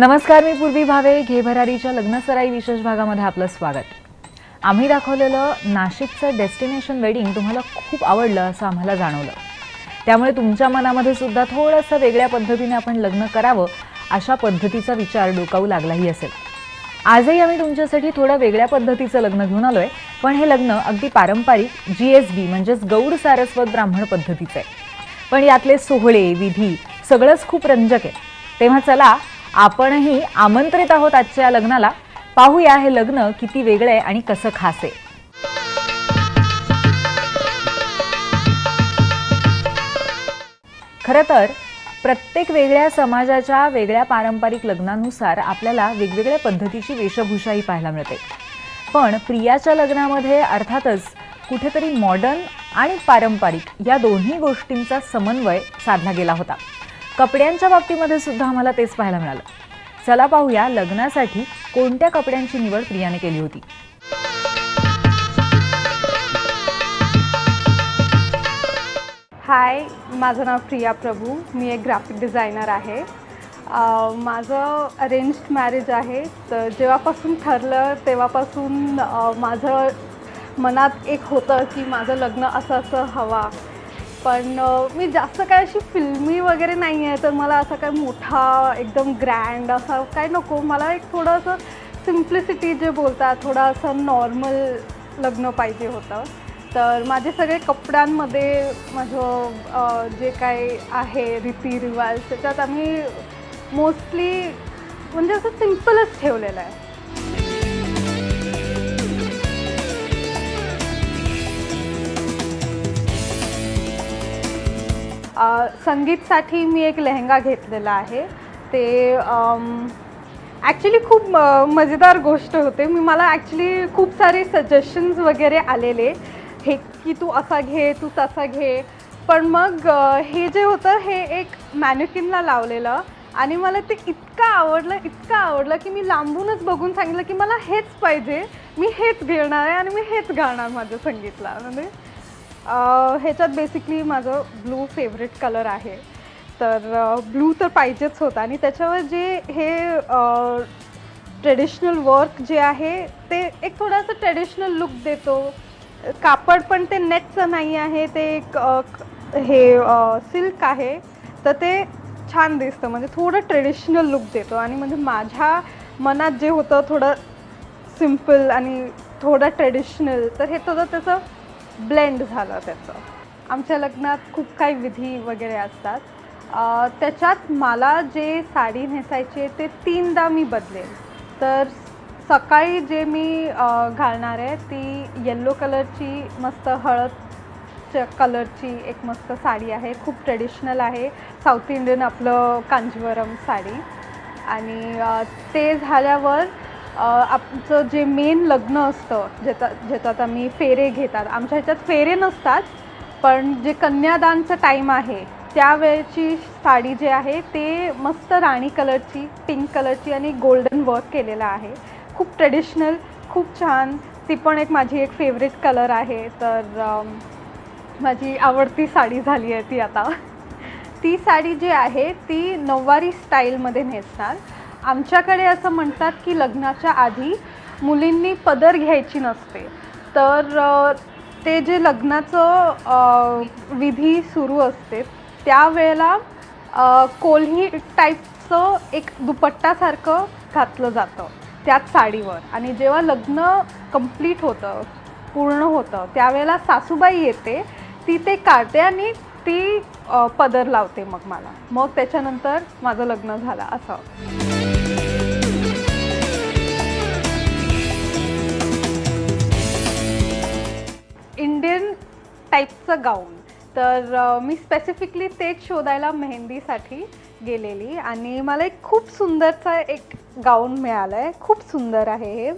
नमस्कार, मी पूर्वी भावे. घे भरारीच्या लग्नसराई विशेष भागामध्ये आपलं स्वागत. आम्ही दाखवलेलं नाशिकचं डेस्टिनेशन वेडिंग तुम्हाला खूप आवडलं असं आम्हाला जाणवलं. त्यामुळे तुमच्या मनामध्ये सुद्धा थोडंसं वेगळ्या पद्धतीने आपण लग्न करावं अशा पद्धतीचा विचार डोकावू लागलाही असेल. आजही आम्ही तुमच्यासाठी थोडं वेगळ्या पद्धतीचं लग्न घेऊन आलोय, पण हे लग्न अगदी पारंपरिक GSB म्हणजेच गौड सारस्वत ब्राह्मण पद्धतीचं आहे. पण यातले सोहळे, विधी सगळंच खूप रंजक आहे. तेव्हा चला आपणही आमंत्रित आहोत आजच्या लग्नाला. पाहूया हे लग्न किती वेगळं आहे आणि कसं खास आहे. खरं तर प्रत्येक वेगळ्या समाजाच्या वेगळ्या पारंपरिक लग्नानुसार आपल्याला वेगवेगळ्या पद्धतीची वेशभूषाही पाहायला मिळते. पण प्रियाच्या लग्नामध्ये अर्थातच कुठेतरी मॉडर्न आणि पारंपरिक या दोन्ही गोष्टींचा समन्वय साधला गेला होता. कपड्यांच्या बाबतीमध्ये सुद्धा आम्हाला तेच पाहायला मिळालं. चला पाहूया लग्नासाठी कोणत्या कपड्यांची निवड प्रियाने केली होती. हाय, माझं नाव प्रिया प्रभू. मी एक ग्राफिक डिझायनर आहे. माझं अरेंज्ड मॅरेज आहे. तर जेव्हापासून ठरलं तेव्हापासून माझं मनात एक होतं की माझं लग्न असं असं हवा. पण मी जास्त काय अशी फिल्मी वगैरे नाही आहे, तर मला असं काय मोठा एकदम ग्रँड असं काय नको. मला एक थोडं असं सिम्प्लिसिटी जे बोलतात, थोडं असं नॉर्मल लग्न पाहिजे होतं. तर माझे सगळे कपड्यांमध्ये माझं जे काय आहे रीतिरिवाज त्याच्यात आम्ही मोस्टली म्हणजे असं सिम्पलच ठेवलेलं आहे. संगीतसाठी मी एक लेहंगा घेतलेला आहे. ते ॲक्च्युली खूप मजेदार गोष्ट होते. मला ॲक्च्युली खूप सारे सजेशन्स वगैरे आलेले हे की तू असा घे, तू तसा घे. पण मग हे जे होतं हे एक मॅन्युकिनला लावलेलं आणि मला ते इतकं आवडलं की मी लांबूनच बघून सांगितलं की मला हेच पाहिजे, मी हेच घेणार आहे आणि मी हेच गाणार माझ्या संगीतला. म्हणजे ह्याच्यात बेसिकली माझं ब्लू फेवरेट कलर आहे. तर ब्लू तर पाहिजेच होता आणि त्याच्यावर जे हे ट्रेडिशनल वर्क जे आहे ते एक थोडंसं ट्रेडिशनल लुक देतो. कापड पण ते नेटचं नाही आहे, ते एक हे सिल्क आहे. तर ते छान दिसतं, म्हणजे थोडं ट्रेडिशनल लुक देतो. आणि म्हणजे माझ्या मनात जे होतं थोडं सिम्पल आणि थोडं ट्रेडिशनल, तर हे थोडं त्याचं ब्लेंड झालं त्याचं. आमच्या लग्नात खूप काही विधी वगैरे असतात. त्याच्यात मला जे साडी नेसायची ते 3दा मी बदलेल. तर सकाळी जे मी घालणार आहे ती येल्लो कलरची मस्त हळदच्या कलरची एक मस्त साडी आहे. खूप ट्रेडिशनल आहे, साऊथ इंडियन आपलं कांजीवरम साडी. आणि ते झाल्यावर आमचं जे मेन लग्न असतं ज्याच्यात आम्ही फेरे घेतात. आमच्या ह्याच्यात फेरे नसतात, पण जे कन्यादानचं टाईम आहे त्यावेळेची साडी जे आहे ते मस्त राणी कलरची, पिंक कलरची आणि गोल्डन वर्क केलेलं आहे. खूप ट्रेडिशनल, खूप छान. ती पण एक माझी एक फेवरेट कलर आहे. तर माझी आवडती साडी झाली आहे ती आता. ती साडी जी आहे ती नऊवारी स्टाईलमध्ये नेसणार. आमच्याकडे असं म्हणतात की लग्नाच्या आधी मुलींनी पदर घ्यायची नसते. तर ते जे लग्नाचं विधी सुरू असते त्यावेळेला कोल्ही टाईपचं एक दुपट्टासारखं घातलं जातं त्याच साडीवर. आणि जेव्हा लग्न कंप्लीट होतं, पूर्ण होतं, त्यावेळेला सासूबाई येते, ती ते काढते आणि ती पदर लावते मग मला. मग त्याच्यानंतर माझं लग्न झालं असं. इंडियन टाईपचं गाऊन. तर मी स्पेसिफिकली तेच शोधायला मेहंदीसाठी गेलेली आणि मला एक खूप सुंदरचा एक गाऊन मिळालं आहे. खूप सुंदर आहे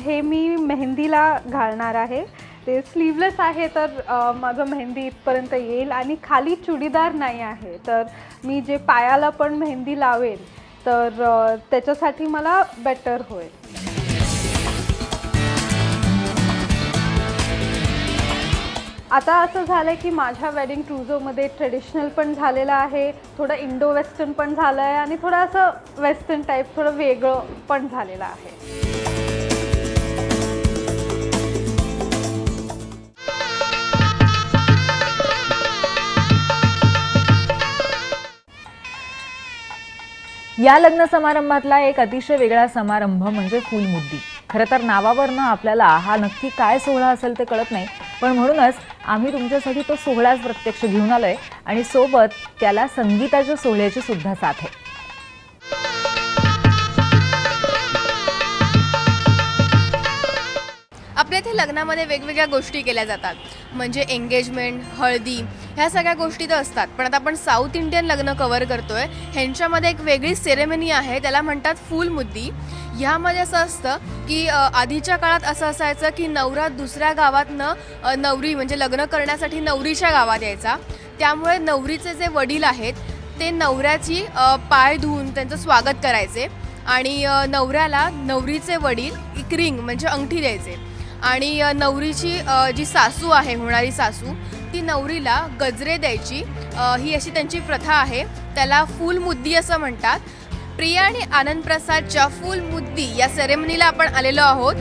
हे मी मेहंदीला घालणार आहे. ते स्लीवलेस आहे, तर माझं मेहंदी इथपर्यंत येईल आणि खाली चुडीदार नाही आहे. तर मी जे पायाला पण मेहंदी लावेल तर त्याच्यासाठी मला बेटर होईल. आता असं झालंय की माझ्या वेडिंग ट्रुझोमध्ये ट्रेडिशनल पण झालेलं आहे, थोडं इंडो वेस्टर्न पण झालं आहे आणि थोडं असं वेस्टर्न टाईप थोडं वेगळं पण झालेलं आहे. या लग्न समारंभातला एक अतिशय वेगळा समारंभ म्हणजे फुलमुद्दी. खरं तर नावावरनं आपल्याला हा नक्की काय सोहळा असेल ते कळत नाही, पण म्हणूनच आम्ही तुमच्यासाठी तो सोहळाच प्रत्यक्ष घेऊन आलोय आणि सोबत त्याला संगीताच्या सोहळ्याची सुद्धा साथ आहे. आपल्या इथे लग्नामध्ये वेगवेगळ्या गोष्टी केल्या जातात, म्हणजे एंगेजमेंट, हळदी, ह्या सगळ्या गोष्टी तर असतात. पण आता आपण साऊथ इंडियन लग्न कव्हर करतोय, ह्यांच्यामध्ये एक वेगळी सेरेमनी आहे, त्याला म्हणतात फुलमुद्दी. ह्यामध्ये असं असतं की आधीच्या काळात असं असायचं की नवरा दुसऱ्या गावातनं नवरी म्हणजे लग्न करण्यासाठी नवरीच्या गावात यायचा. त्यामुळे नवरीचे जे वडील आहेत ते नवऱ्याची पाय धुवून त्यांचं स्वागत करायचे आणि नवऱ्याला नवरीचे वडील एक रिंग म्हणजे अंगठी द्यायचे आणि नवरीची जी सासू आहे, होणारी सासू, ती नवरीला गजरे द्यायची. ही अशी त्यांची प्रथा आहे, त्याला फुलमुद्दी असं म्हणतात. प्रिया आणि आनंद प्रसादच्या फुलमुद्दी या सेरेमनीला आपण आलेलो आहोत.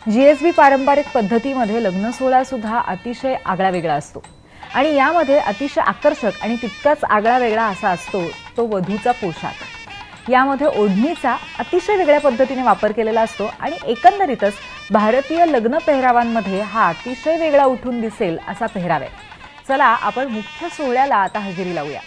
GSB पारंपरिक पद्धतीमध्ये लग्न सोहळा सुद्धा अतिशय आगळा वेगळा असतो आणि यामध्ये अतिशय आकर्षक आणि तितकाच आगळा वेगळा असा असतो तो वधूचा पोशाख. यामध्ये ओढणीचा अतिशय वेगळ्या पद्धतीने वापर केलेला असतो आणि एकंदरीतच भारतीय लग्न पेहरावांमध्ये हा अतिशय वेगळा उठून दिसेल असा पेहराव आहे. चला आपण मुख्य सोहळ्याला आता हजेरी लावूया.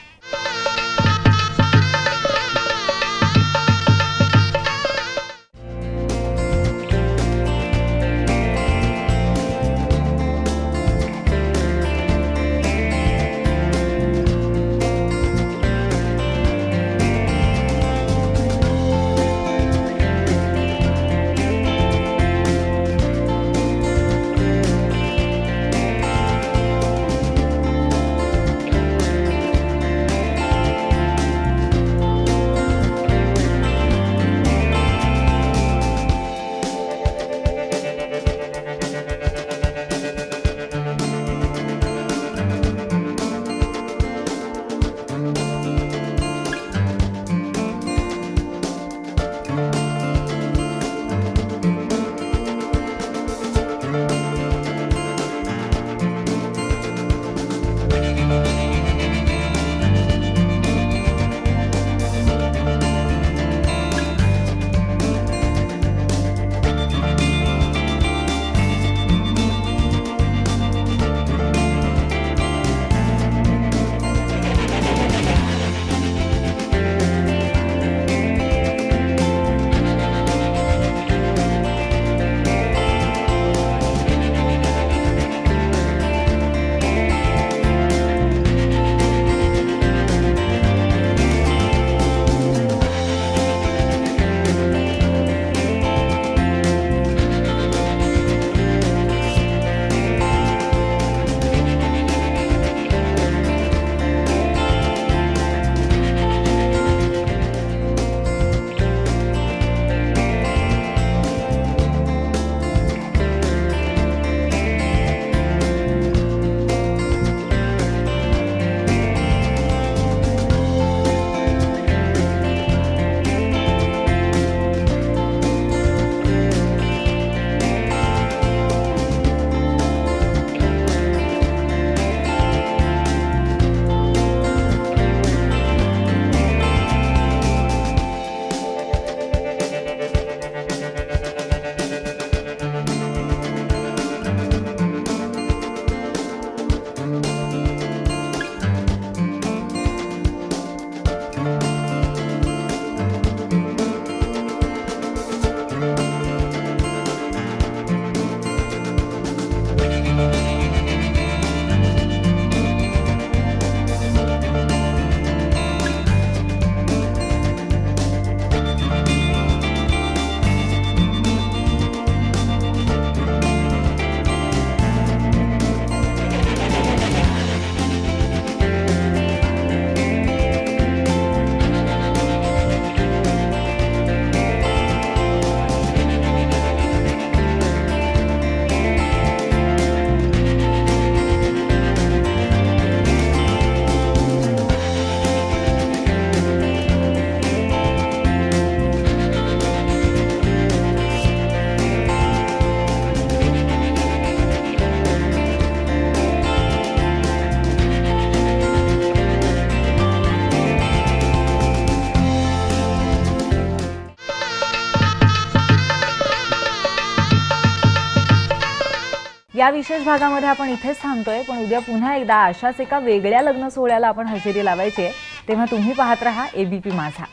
या विशेष भागामध्ये आपण इथेच थांबतोय, पण उद्या पुन्हा एकदा अशाच एका वेगळ्या लग्न सोहळ्याला आपण हजेरी लावायची आहे. तेव्हा तुम्ही पाहत रहा ABP माझा.